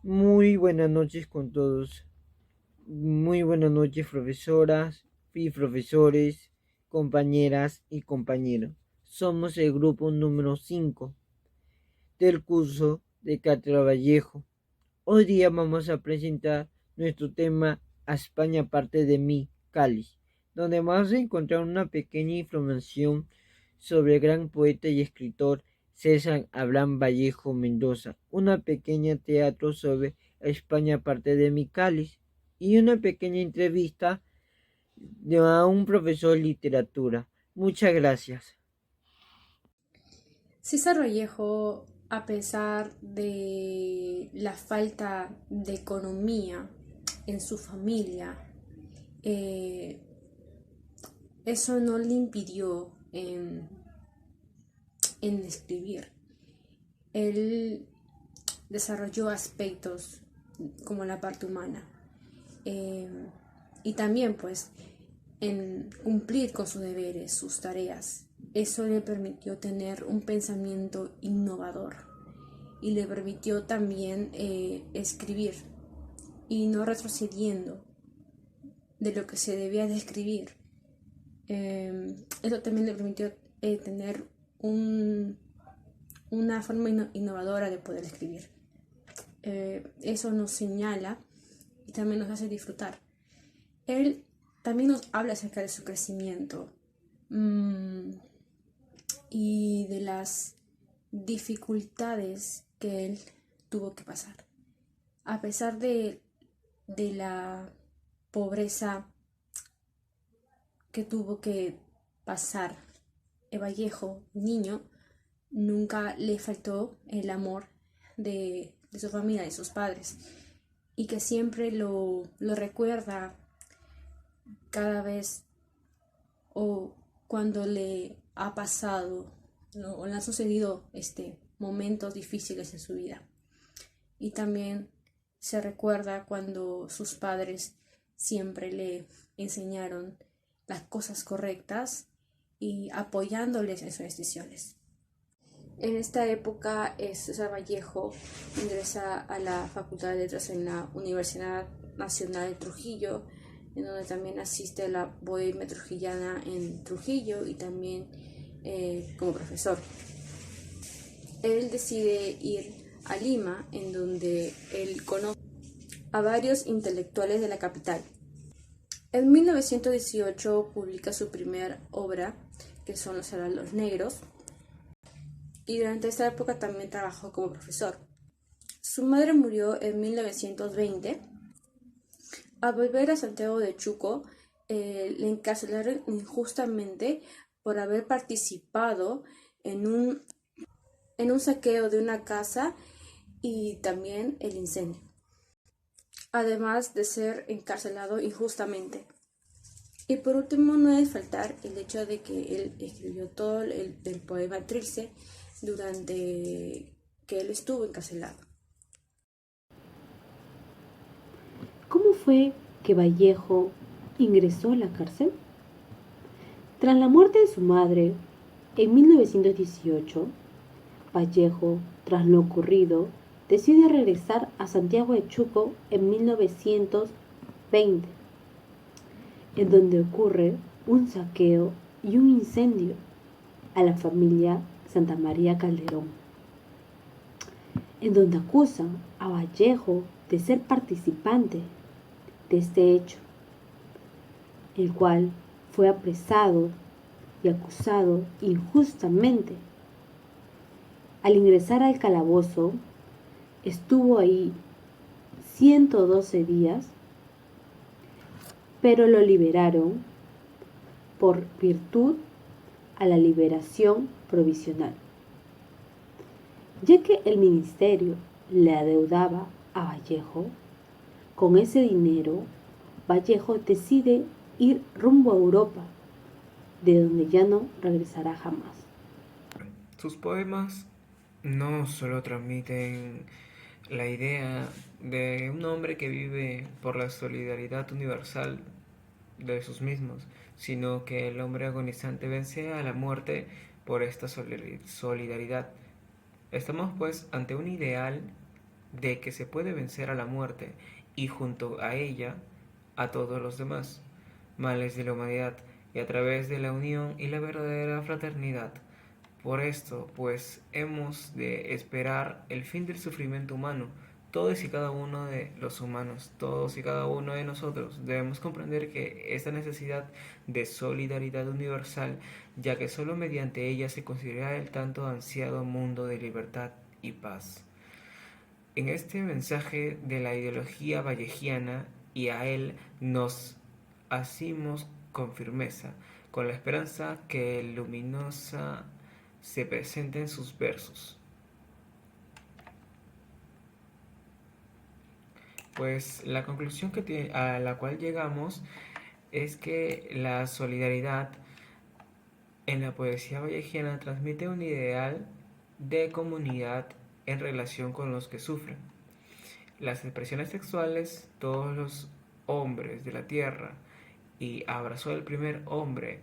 Muy buenas noches con todos. Muy buenas noches, profesoras y profesores, compañeras y compañeros. Somos el grupo número 5 del curso de Cátedra Vallejo. Hoy día vamos a presentar nuestro tema a España parte de mí, Cáliz, donde vamos a encontrar una pequeña información sobre el gran poeta y escritor César Abraham Vallejo Mendoza, una pequeña teatro sobre España parte de mi Cáliz y una pequeña entrevista a un profesor de literatura. Muchas gracias. César Vallejo, a pesar de la falta de economía en su familia, eh, eso no le impidió en escribir. Él desarrolló aspectos como la parte humana eh, y también pues en cumplir con sus deberes, sus tareas. Eso le permitió tener un pensamiento innovador y le permitió también escribir y no retrocediendo de lo que se debía de escribir. Eso también le permitió tener una forma innovadora de poder escribir. Eso nos señala y también nos hace disfrutar. Él también nos habla acerca de su crecimiento y de las dificultades que él tuvo que pasar. A pesar de la pobreza que tuvo que pasar el Vallejo, niño, nunca le faltó el amor de su familia, de sus padres, y que siempre lo recuerda cada vez o cuando le ha pasado, ¿no? O le han sucedido momentos difíciles en su vida. Y también se recuerda cuando sus padres siempre le enseñaron las cosas correctas y apoyándoles en sus decisiones. En esta época, César Vallejo ingresa a la Facultad de Letras en la Universidad Nacional de Trujillo, en donde también asiste a la Bohemia Trujillana en Trujillo y también como profesor. Él decide ir a Lima, en donde él conoce a varios intelectuales de la capital. En 1918 publica su primera obra, que son Los Heraldos Negros, y durante esta época también trabajó como profesor. Su madre murió en 1920. Al volver a Santiago de Chuco, le encarcelaron injustamente por haber participado en un saqueo de una casa y también el incendio, además de ser encarcelado injustamente. Y por último, no debe faltar el hecho de que él escribió todo el poema Trilce durante que él estuvo encarcelado. ¿Cómo fue que Vallejo ingresó a la cárcel? Tras la muerte de su madre, en 1918, Vallejo, tras lo ocurrido, decide regresar a Santiago de Chuco en 1920, en donde ocurre un saqueo y un incendio a la familia Santa María Calderón, en donde acusan a Vallejo de ser participante de este hecho, el cual fue apresado y acusado injustamente. Al ingresar al calabozo, estuvo ahí 112 días, pero lo liberaron por virtud a la liberación provisional, ya que el ministerio le adeudaba a Vallejo. Con ese dinero, Vallejo decide ir rumbo a Europa, de donde ya no regresará jamás. Sus poemas no solo transmiten la idea de un hombre que vive por la solidaridad universal de sus mismos, sino que el hombre agonizante vence a la muerte por esta solidaridad. Estamos pues ante un ideal de que se puede vencer a la muerte y junto a ella a todos los demás males de la humanidad y a través de la unión y la verdadera fraternidad. Por esto, pues, hemos de esperar el fin del sufrimiento humano. Todos y cada uno de los humanos, todos y cada uno de nosotros debemos comprender que esta necesidad de solidaridad universal, ya que solo mediante ella se conseguirá el tanto ansiado mundo de libertad y paz. En este mensaje de la ideología vallejiana y a él nos asimos con firmeza, con la esperanza que luminosa se presente en sus versos. Pues la conclusión a la cual llegamos es que la solidaridad en la poesía vallejiana transmite un ideal de comunidad en relación con los que sufren. Las expresiones sexuales, todos los hombres de la tierra, y abrazó el primer hombre,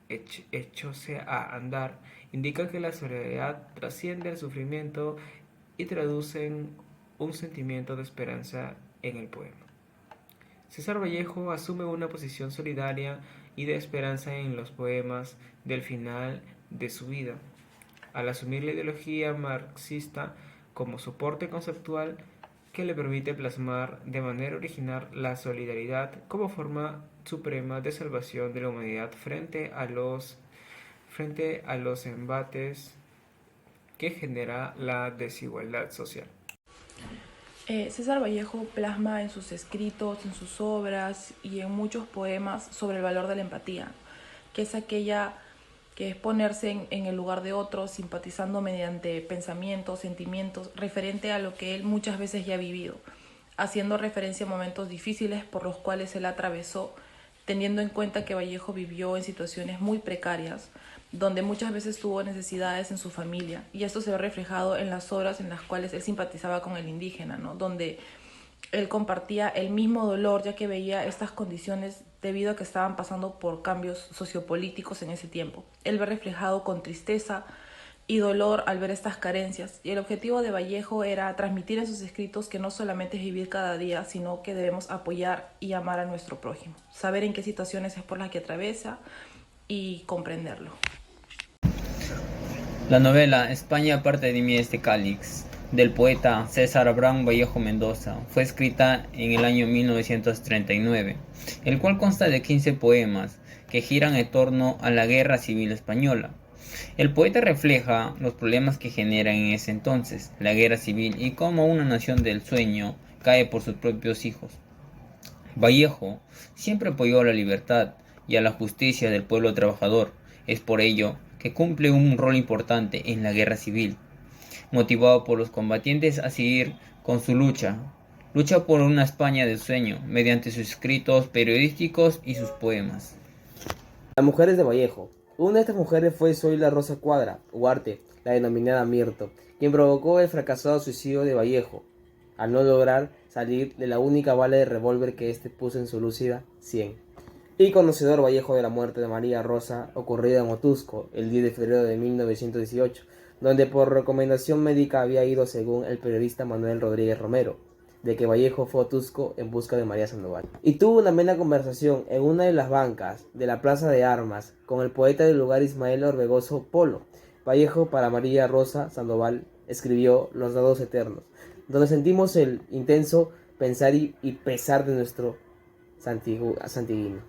echóse a andar, indican que la solidaridad trasciende el sufrimiento y traducen un sentimiento de esperanza en el poema. César Vallejo asume una posición solidaria y de esperanza en los poemas del final de su vida. Al asumir la ideología marxista como soporte conceptual que le permite plasmar de manera original la solidaridad como forma suprema de salvación de la humanidad frente a los embates que genera la desigualdad social. César Vallejo plasma en sus escritos, en sus obras y en muchos poemas sobre el valor de la empatía, que es aquella que es ponerse en el lugar de otros, simpatizando mediante pensamientos, sentimientos, referente a lo que él muchas veces ya ha vivido, haciendo referencia a momentos difíciles por los cuales él atravesó, teniendo en cuenta que Vallejo vivió en situaciones muy precarias, donde muchas veces tuvo necesidades en su familia, y esto se ve reflejado en las obras en las cuales él simpatizaba con el indígena, ¿no? Donde él compartía el mismo dolor, ya que veía estas condiciones debido a que estaban pasando por cambios sociopolíticos en ese tiempo. Él ve reflejado con tristeza y dolor al ver estas carencias, y el objetivo de Vallejo era transmitir en sus escritos que no solamente es vivir cada día, sino que debemos apoyar y amar a nuestro prójimo, saber en qué situaciones es por las que atraviesa y comprenderlo. La novela España parte de mí este cáliz, del poeta César Abraham Vallejo Mendoza, fue escrita en el año 1939, el cual consta de 15 poemas que giran en torno a la Guerra Civil Española. El poeta refleja los problemas que genera en ese entonces la guerra civil y cómo una nación del sueño cae por sus propios hijos. Vallejo siempre apoyó a la libertad y a la justicia del pueblo trabajador. Es por ello que cumple un rol importante en la guerra civil, motivado por los combatientes a seguir con su lucha por una España del sueño, mediante sus escritos periodísticos y sus poemas. Las mujeres de Vallejo. Una de estas mujeres fue Zoila Rosa Cuadra, Huarte, la denominada Mirto, quien provocó el fracasado suicidio de Vallejo, al no lograr salir de la única bala de revólver que éste puso en su lúcida 100. Y conocedor Vallejo de la muerte de María Rosa, ocurrida en Otusco, el 10 de febrero de 1918, donde por recomendación médica había ido, según el periodista Manuel Rodríguez Romero, de que Vallejo fue a Otusco en busca de María Sandoval. Y tuvo una amena conversación en una de las bancas de la Plaza de Armas con el poeta del lugar Ismael Orbegoso Polo. Vallejo para María Rosa Sandoval escribió Los Dados Eternos, donde sentimos el intenso pensar y pesar de nuestro santiguino.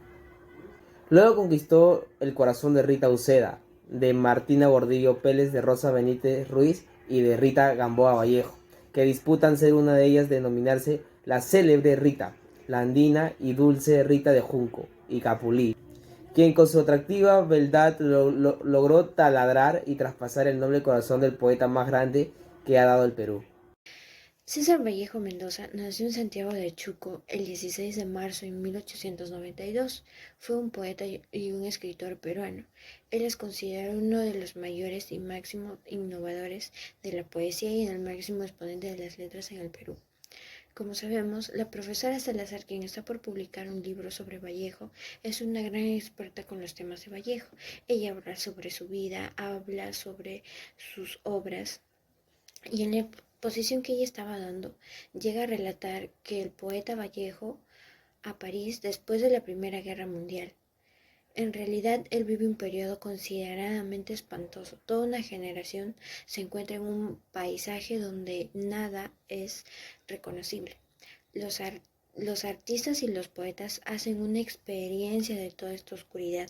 Luego conquistó el corazón de Rita Uceda, de Martina Gordillo Pérez, de Rosa Benítez Ruiz y de Rita Gamboa Vallejo, que disputan ser una de ellas denominarse la célebre Rita, la andina y dulce Rita de Junco y Capulí, quien con su atractiva beldad logró taladrar y traspasar el noble corazón del poeta más grande que ha dado el Perú. César Vallejo Mendoza nació en Santiago de Chuco el 16 de marzo de 1892. Fue un poeta y un escritor peruano. Él es considerado uno de los mayores y máximos innovadores de la poesía y el máximo exponente de las letras en el Perú. Como sabemos, la profesora Salazar, quien está por publicar un libro sobre Vallejo, es una gran experta con los temas de Vallejo. Ella habla sobre su vida, habla sobre sus obras. Y posición que ella estaba dando, llega a relatar que el poeta Vallejo a París después de la Primera Guerra Mundial. En realidad, él vive un periodo consideradamente espantoso. Toda una generación se encuentra en un paisaje donde nada es reconocible. Los, los artistas y los poetas hacen una experiencia de toda esta oscuridad.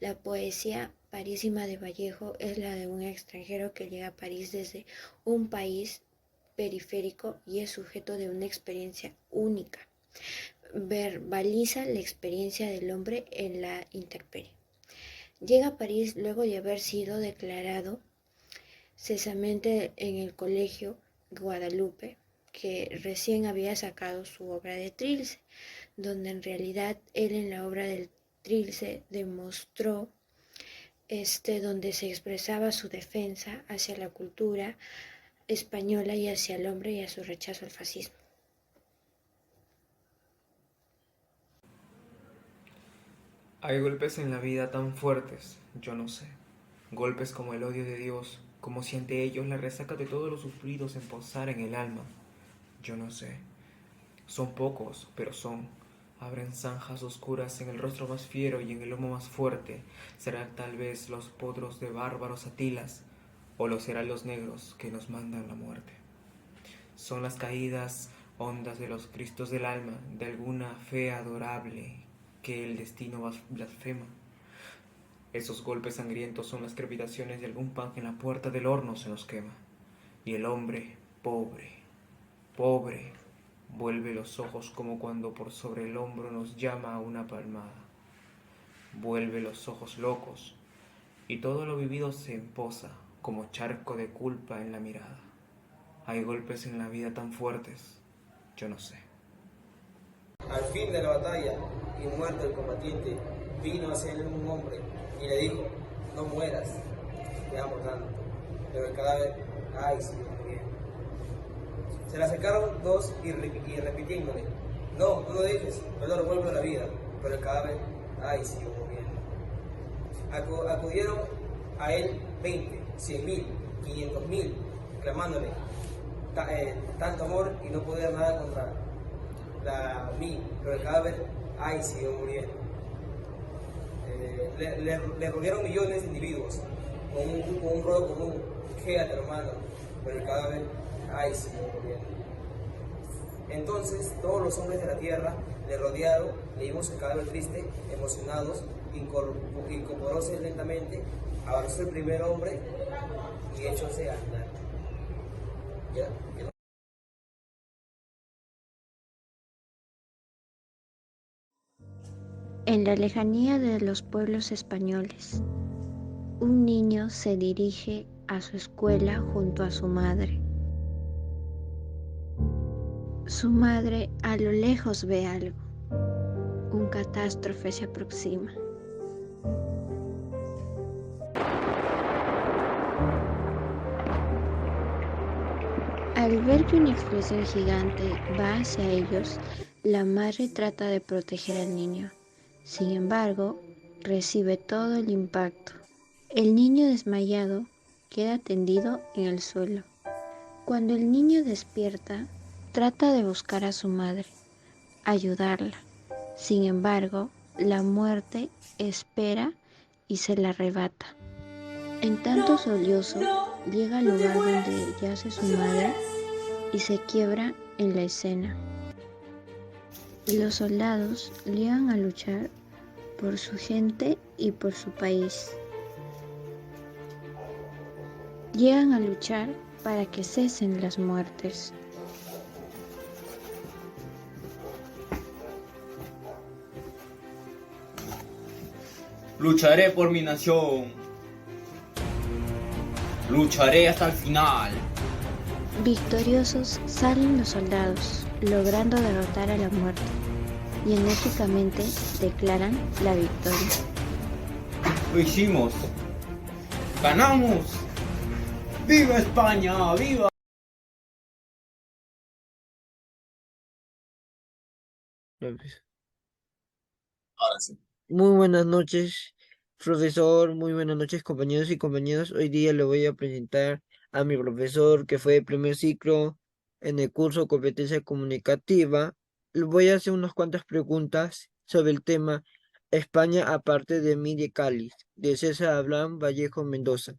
La poesía parísima de Vallejo es la de un extranjero que llega a París desde un país periférico y es sujeto de una experiencia única. Verbaliza la experiencia del hombre en la intemperie. Llega a París luego de haber sido declarado cesante en el colegio Guadalupe, que recién había sacado su obra de Trilce, donde en realidad él en la obra del Trilce demostró donde se expresaba su defensa hacia la cultura española y hacia el hombre y a su rechazo al fascismo. Hay golpes en la vida tan fuertes, yo no sé. Golpes como el odio de Dios, como si ante ellos la resaca de todos los sufridos se posara en el alma. Yo no sé. Son pocos, pero son. Abren zanjas oscuras en el rostro más fiero y en el lomo más fuerte. Serán tal vez los potros de bárbaros atilas, o los heraldos negros que nos mandan la muerte. Son las caídas hondas de los cristos del alma, de alguna fe adorable que el destino blasfema. Esos golpes sangrientos son las crepitaciones de algún pan que en la puerta del horno se nos quema. Y el hombre, pobre, pobre, vuelve los ojos como cuando por sobre el hombro nos llama una palmada. Vuelve los ojos locos, y todo lo vivido se emposa como charco de culpa en la mirada. Hay golpes en la vida tan fuertes, yo no sé. Al fin de la batalla, y muerto el combatiente, vino hacia él un hombre y le dijo: no mueras, te amo tanto. Pero el cadáver, ay, siguió muriendo. Se le acercaron dos y repitiéndole: no, no lo dejes, no lo vuelvo a la vida. Pero el cadáver, ay, siguió muriendo. Acudieron a él 20, 100.000, 500.000, clamándole tanto amor y no podía nada contra mí, pero el cadáver, ay, siguió muriendo. Le rodearon millones de individuos con un rodo común, quédate hermano, pero el cadáver, ay, siguió muriendo. Entonces todos los hombres de la tierra le rodearon, le vimos el cadáver triste, emocionados, incorporóse lentamente, abrazó el primer hombre y echóse a andar. ¿Ya? En la lejanía de los pueblos españoles, un niño se dirige a su escuela junto a su madre. Su madre a lo lejos ve algo. Un catástrofe se aproxima. Al ver que una explosión gigante va hacia ellos, la madre trata de proteger al niño. Sin embargo, recibe todo el impacto. El niño desmayado queda tendido en el suelo. Cuando el niño despierta, trata de buscar a su madre, ayudarla. Sin embargo, la muerte espera y se la arrebata. En tanto sollozo, llega al lugar donde yace su madre y se quiebra en la escena. Los soldados llegan a luchar por su gente y por su país. Llegan a luchar para que cesen las muertes. Lucharé por mi nación. Lucharé hasta el final. Victoriosos salen los soldados, logrando derrotar a la muerte, y enérgicamente declaran la victoria. Lo hicimos. ¡Ganamos! ¡Viva España! ¡Viva! Ahora sí. Muy buenas noches, profesor. Muy buenas noches, compañeros y compañeras. Hoy día le voy a presentar a mi profesor que fue de primer ciclo en el curso Competencia Comunicativa. Le voy a hacer unas cuantas preguntas sobre el tema España aparte de mí de Cáliz, de César Abraham Vallejo Mendoza.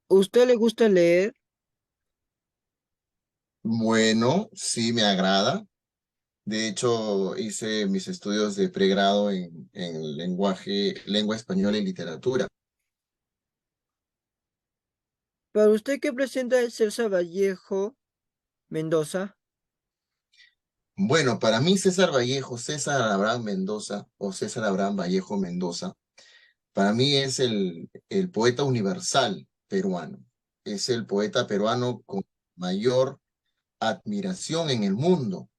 ¿Usted le gusta leer? Bueno, sí me agrada. De hecho, hice mis estudios de pregrado en lengua española y literatura. ¿Para usted qué presenta César Vallejo Mendoza? Bueno, para mí César Vallejo, César Abraham Mendoza o César Abraham Vallejo Mendoza, para mí es el poeta universal peruano. Es el poeta peruano con mayor admiración en el mundo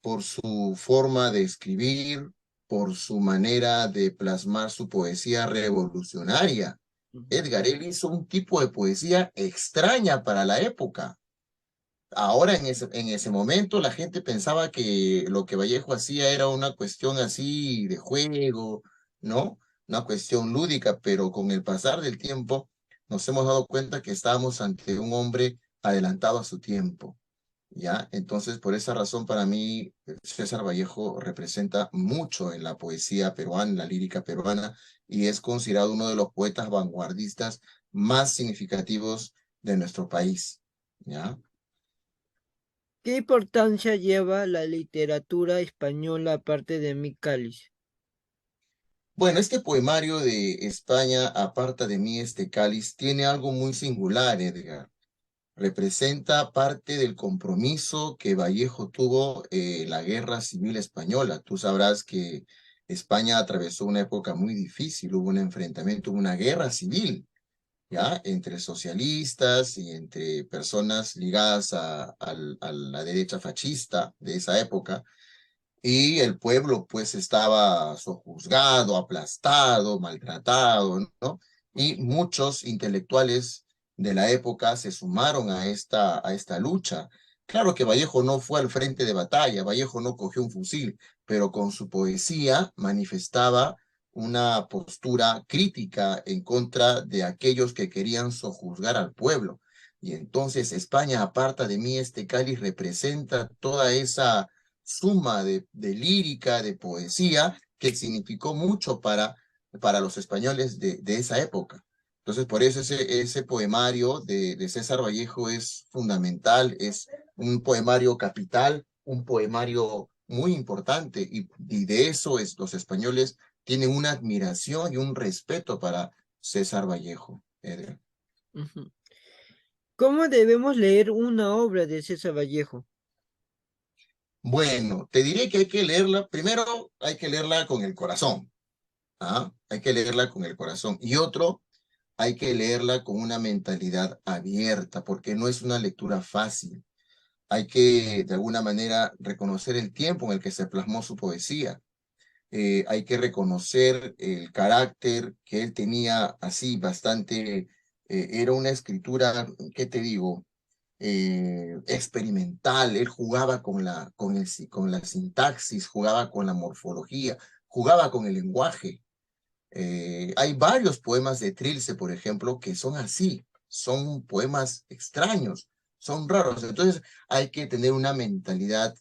por su forma de escribir, por su manera de plasmar su poesía revolucionaria. Edgar, él hizo un tipo de poesía extraña para la época. Ahora, en ese momento, la gente pensaba que lo que Vallejo hacía era una cuestión así de juego, ¿no? Una cuestión lúdica, pero con el pasar del tiempo nos hemos dado cuenta que estábamos ante un hombre adelantado a su tiempo, ¿ya? Entonces, por esa razón, para mí, César Vallejo representa mucho en la poesía peruana, en la lírica peruana, y es considerado uno de los poetas vanguardistas más significativos de nuestro país, ¿ya? ¿Qué importancia lleva la literatura española aparte de mi cáliz? Bueno, este poemario de España, aparta de mí este cáliz, tiene algo muy singular, Edgar. Representa parte del compromiso que Vallejo tuvo en la Guerra Civil Española. Tú sabrás que España atravesó una época muy difícil, hubo un enfrentamiento, una guerra civil, ¿ya? Entre socialistas y entre personas ligadas a la derecha fascista de esa época. Y el pueblo pues estaba sojuzgado, aplastado, maltratado, ¿no? Y muchos intelectuales de la época se sumaron a esta lucha. Claro que Vallejo no fue al frente de batalla, Vallejo no cogió un fusil, pero con su poesía manifestaba una postura crítica en contra de aquellos que querían sojuzgar al pueblo. Y entonces España aparta de mí este cáliz representa toda esa suma de lírica, de poesía, que significó mucho para los españoles de esa época. Entonces, por eso ese poemario de César Vallejo es fundamental, es un poemario capital, un poemario muy importante, y de eso los españoles tienen una admiración y un respeto para César Vallejo, Edgar. Ujú. ¿Cómo debemos leer una obra de César Vallejo? Bueno, te diré que hay que leerla, primero hay que leerla con el corazón, ¿ah? Hay que leerla con el corazón. Y otro, hay que leerla con una mentalidad abierta, porque no es una lectura fácil. Hay que, de alguna manera, reconocer el tiempo en el que se plasmó su poesía. Hay que reconocer el carácter que él tenía así, bastante, era una escritura, ¿qué te digo? Experimental. Él jugaba con la sintaxis, jugaba con la morfología, jugaba con el lenguaje. Hay varios poemas de Trilce, por ejemplo, que son así, son poemas extraños, son raros. Entonces hay que tener una mentalidad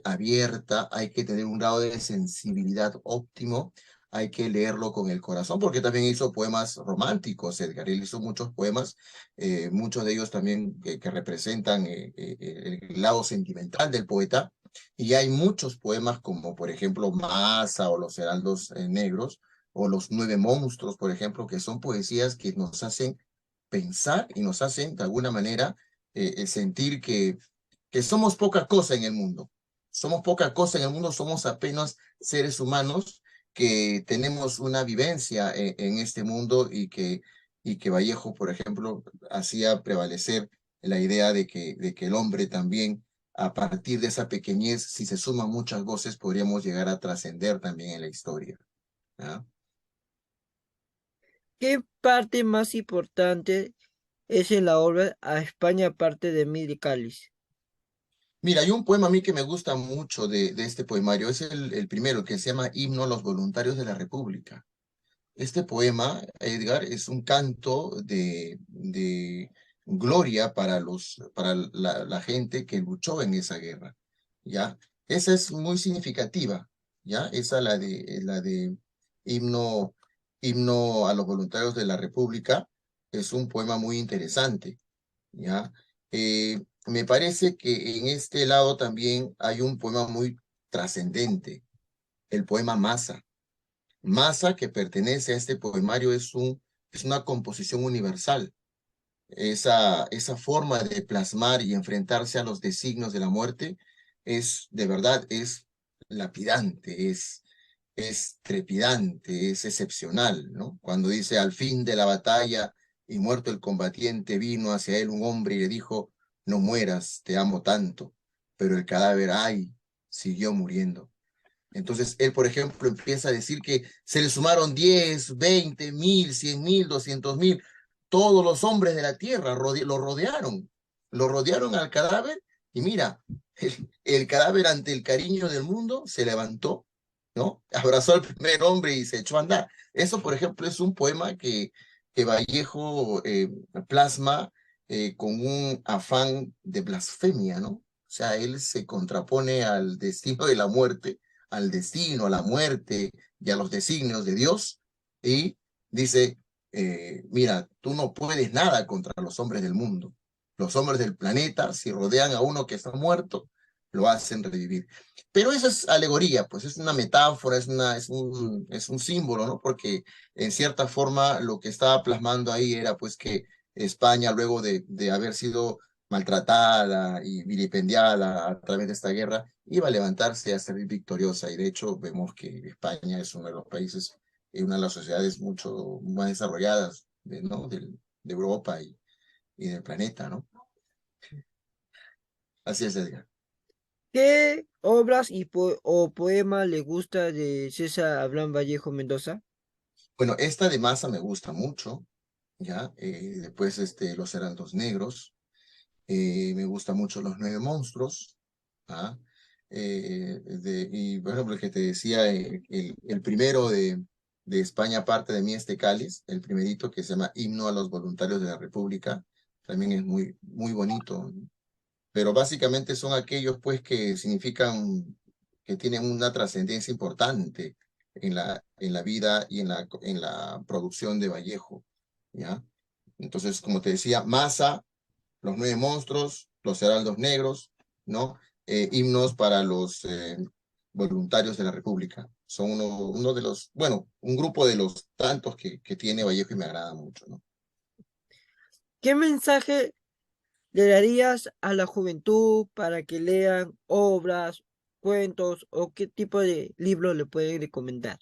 abierta, hay que tener un grado de sensibilidad óptimo, hay que leerlo con el corazón, porque también hizo poemas románticos, Edgar. Él hizo muchos poemas, muchos de ellos también que representan el lado sentimental del poeta. Y hay muchos poemas como, por ejemplo, Masa o Los Heraldos Negros, o Los Nueve Monstruos, por ejemplo, que son poesías que nos hacen pensar y nos hacen, de alguna manera, sentir que somos poca cosa en el mundo. Somos poca cosa en el mundo, somos apenas seres humanos que tenemos una vivencia en este mundo, y que Vallejo, por ejemplo, hacía prevalecer la idea de que el hombre también, a partir de esa pequeñez, si se suman muchas voces, podríamos llegar a trascender también en la historia, ¿ah? ¿Qué parte más importante es en la obra A España aparte de mí de Cáliz? Mira, hay un poema a mí que me gusta mucho de este poemario, es el primero, que se llama Himno a los Voluntarios de la República. Este poema, Edgar, es un canto gloria para la gente que luchó en esa guerra, ¿ya? Esa es muy significativa, ¿ya? Esa la de himno, himno a los voluntarios de la República, es un poema muy interesante, ¿ya? Me parece que en este lado también hay un poema muy trascendente, el poema Masa. Masa, que pertenece a este poemario, es una composición universal. Esa forma de plasmar y enfrentarse a los designios de la muerte de verdad, es lapidante, es trepidante, es excepcional, ¿no? Cuando dice, al fin de la batalla y muerto el combatiente, vino hacia él un hombre y le dijo, no mueras, te amo tanto, pero el cadáver, ay, siguió muriendo. Entonces él, por ejemplo, empieza a decir que se le sumaron 10, 20, 1000, 100,000, 200,000. Todos los hombres de la tierra lo rodearon al cadáver y mira, el cadáver ante el cariño del mundo se levantó, ¿no? Abrazó al primer hombre y se echó a andar. Eso, por ejemplo, es un poema que Vallejo plasma con un afán de blasfemia, ¿no? O sea, él se contrapone al destino de la muerte, al destino, a la muerte y a los designios de Dios, y dice, mira, tú no puedes nada contra los hombres del mundo. Los hombres del planeta, si rodean a uno que está muerto, lo hacen revivir. Pero eso es alegoría, pues es una metáfora, es un símbolo, ¿no? Porque en cierta forma lo que estaba plasmando ahí era pues que España, luego de haber sido maltratada y vilipendiada a través de esta guerra, iba a levantarse a salir victoriosa. Y de hecho vemos que España es uno de los países y una de las sociedades mucho más desarrolladas ¿no? de Europa y del planeta, ¿no? Así es, Edgar. ¿Qué obras o poemas le gusta de César Abraham Vallejo Mendoza? Bueno, esta de Masa me gusta mucho, ¿ya? Después Los Heraldos Negros, me gusta mucho Los Nueve Monstruos, ¿ah? Y por ejemplo, el que te decía, el primero de España, parte de mí, cáliz, el primerito que se llama Himno a los Voluntarios de la República, también es muy, muy bonito, ¿no? Pero básicamente son aquellos pues que significan, que tienen una trascendencia importante en la vida y en la producción de Vallejo, ¿ya? Entonces, como te decía, Masa, Los Nueve Monstruos, Los Heraldos Negros, ¿no? Himnos para los voluntarios de la República. Son uno de los, bueno, un grupo de los tantos que tiene Vallejo y me agrada mucho, ¿no? ¿Qué mensaje le darías a la juventud para que lean obras, cuentos o qué tipo de libro le pueden recomendar?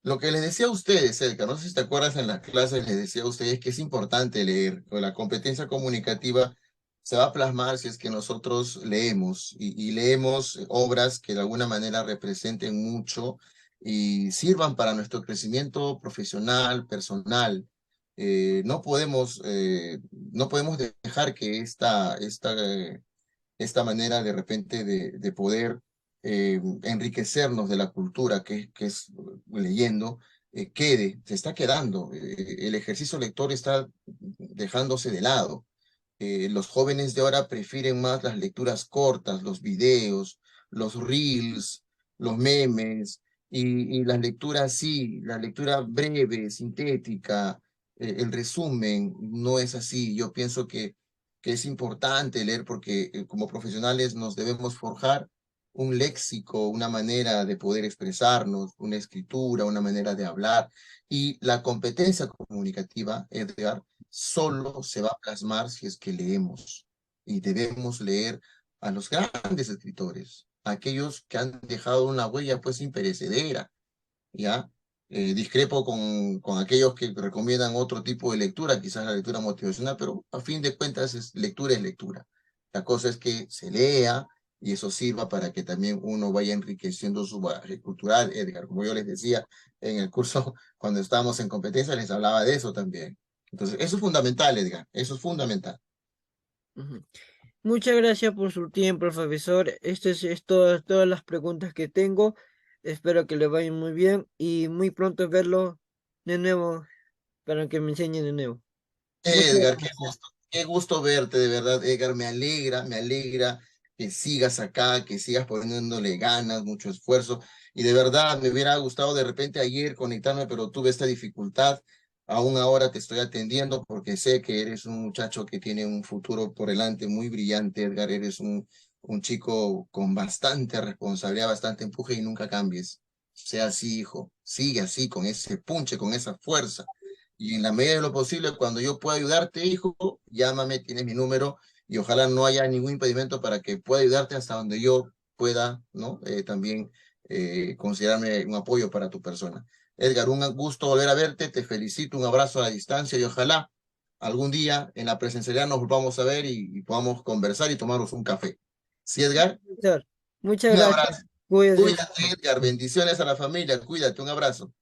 Lo que les decía a ustedes, Elka, no sé si te acuerdas en las clases, les decía a ustedes que es importante leer. La competencia comunicativa se va a plasmar si es que nosotros leemos y leemos obras que de alguna manera representen mucho y sirvan para nuestro crecimiento profesional, personal. No podemos dejar que esta manera de repente de poder enriquecernos de la cultura que es leyendo, se está quedando. El ejercicio lector está dejándose de lado. Los jóvenes de ahora prefieren más las lecturas cortas, los videos, los reels, los memes, y las lecturas, sí, la lectura breve, sintética, el resumen, no es así. Yo pienso que es importante leer porque como profesionales nos debemos forjar un léxico, una manera de poder expresarnos, una escritura, una manera de hablar. Y la competencia comunicativa, Edgar, solo se va a plasmar si es que leemos. Y debemos leer a los grandes escritores, aquellos que han dejado una huella pues imperecedera, ¿ya? Discrepo con aquellos que recomiendan otro tipo de lectura, quizás la lectura motivacional, pero a fin de cuentas es lectura. La cosa es que se lea y eso sirva para que también uno vaya enriqueciendo su bagaje cultural, Edgar. Como yo les decía en el curso, cuando estábamos en competencia, les hablaba de eso también. Entonces, eso es fundamental, Edgar, eso es fundamental. Ujú. Muchas gracias por su tiempo, profesor. Es todas las preguntas que tengo. Espero que le vayan muy bien y muy pronto verlo de nuevo para que me enseñe de nuevo. Muchas Edgar, gracias. Qué gusto verte, de verdad, Edgar. Me alegra que sigas acá, que sigas poniéndole ganas, mucho esfuerzo. Y de verdad, me hubiera gustado de repente ayer conectarme, pero tuve esta dificultad. Aún ahora te estoy atendiendo porque sé que eres un muchacho que tiene un futuro por delante muy brillante, Edgar. Eres un chico con bastante responsabilidad, bastante empuje y nunca cambies. Sea así, hijo. Sigue así, con ese punche, con esa fuerza. Y en la medida de lo posible, cuando yo pueda ayudarte, hijo, llámame, tienes mi número y ojalá no haya ningún impedimento para que pueda ayudarte hasta donde yo pueda, ¿no? También considerarme un apoyo para tu persona. Edgar, un gusto volver a verte, te felicito, un abrazo a la distancia y ojalá algún día en la presencialidad nos volvamos a ver y podamos conversar y tomarnos un café. ¿Sí, Edgar? Profesor, muchas Un gracias. abrazo. Cuídese. Cuídate, Edgar. Bendiciones a la familia. Cuídate. Un abrazo.